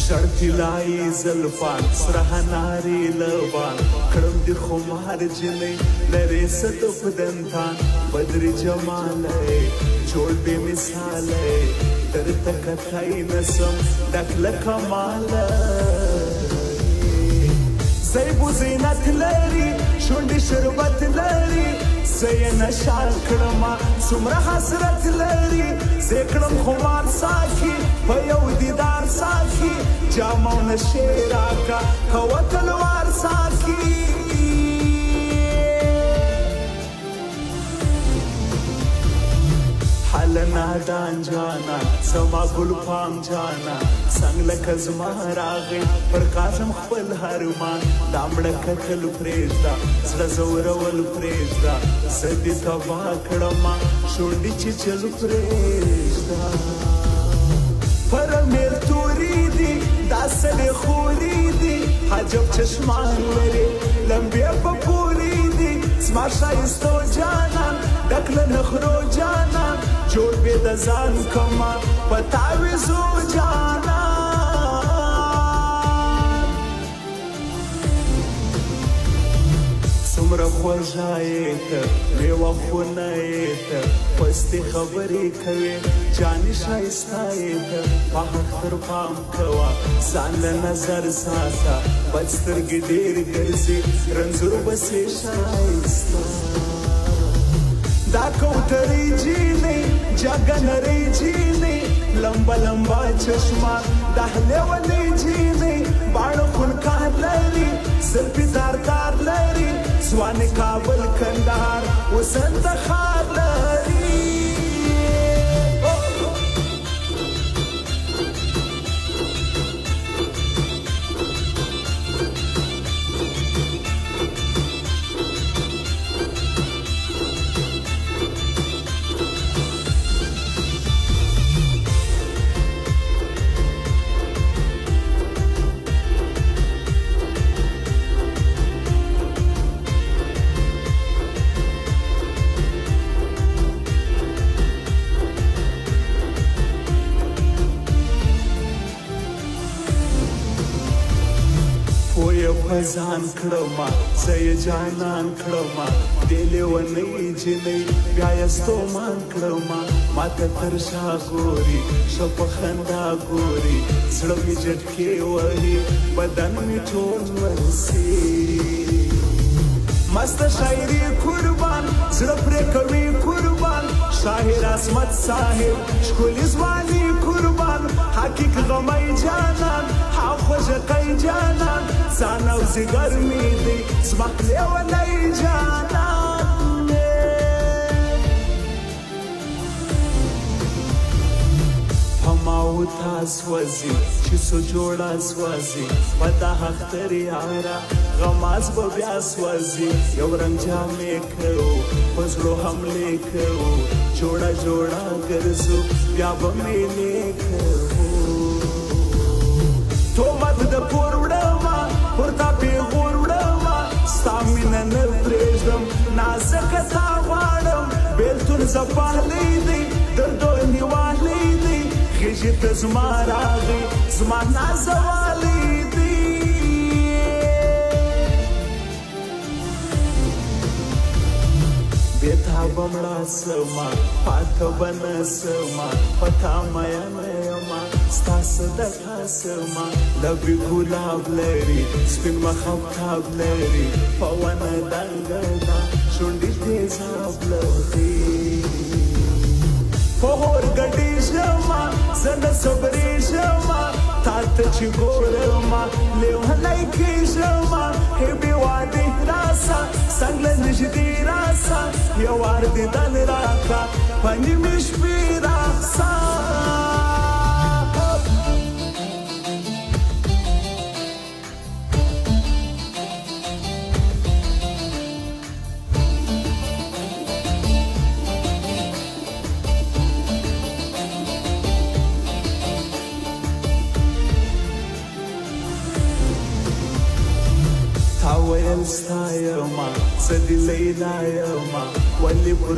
شړتلای زلفان سرهناري لبان کړم د خمار جنې لرې ست پدنتان بدر جمالې جوړ به مثالې تر تک تای نسم دکل کمال زیبو زینت لري شونډې شربت لري زین شال کړم څومره حسرت لري زه کړم خمار ساکي په یو دیدار ساکي جامو نشي راکا کوه تلوار ساکي حال نادان جانا سما ګل پام جانا څنګه لکه زما راغی پر قاسم خپل هرمان دامړه کتل پرېږده زړه زورول پرېږده زه دې تباه کړم شونډې چې چل پرېږده پر میر توري دي دا سړې خوري دي عجب چشمان لري لمبې په پوري دي زما ښایستو جانان ډک له نخرو جانان جوړ به د ځان کما په تعویذو جانان څومره خوږه یې ته میوه خونه یې ته پستې خبرې کوې جانې ښایسته یې ته په اختر پام کوه ځان له نظر ساته بد سترګې ډېر ګرځي رنځور بسې ښایسته دا کوترې جینې جګنرې جینې لمبا لمبا چشمه دهلې ولې جینې باڼه خونکار لري زلفې داردار لري ځوان کابل کندهار وسند ښار لري پویه په ځان کړمه زه یې جانان کړمه دې لیونۍ جینۍ بیا یې ستومان کړمه ماته تر شا ګوري ښه په خندا ګوري زړه مې جټکې وهي بدن مې ټول ورسي مست شاعري قربان زړه پرې کوي قربان شاعر عصمت صاحب ښکلي ځواني قربان حقیق غمی جانان ها خوږقی جانان ځان او ځیګر مې دی زما لیونی جانان په ما و تا سوځي چې څو جوړه سوځي په دا اختر یاره غماز به بیا سوځي یو رنګ جامې کوو په زړو حملې کوو جوړه جوړه ګرځو بیا به میلې کوو تهمت د پور وړمه ورته پیغور وړمه ستا مینه نه پرېږدم نازکه تا غواړم بېلتون ځپالی دی دردو نیوالی دی خېژې ته زما راغی زما نازوالی دی بېتابه مړه سما پاته به نه سما په تا مینه یمه ستا صدقه سما لبې ګلاب لري سپین مخمتاب لري په ونه دنګه ده شونډې تیزاب لري په اورګډېږمه زه نه صبرېږمه تا ته چې ګورمه لیونی کېږمه هبې وادې راسه څنګ له نږدې راسه یو وار دیدن راکړه په نیمې شپې راسه تا ویل ستا یمه زه د لیلا یمه ولې پر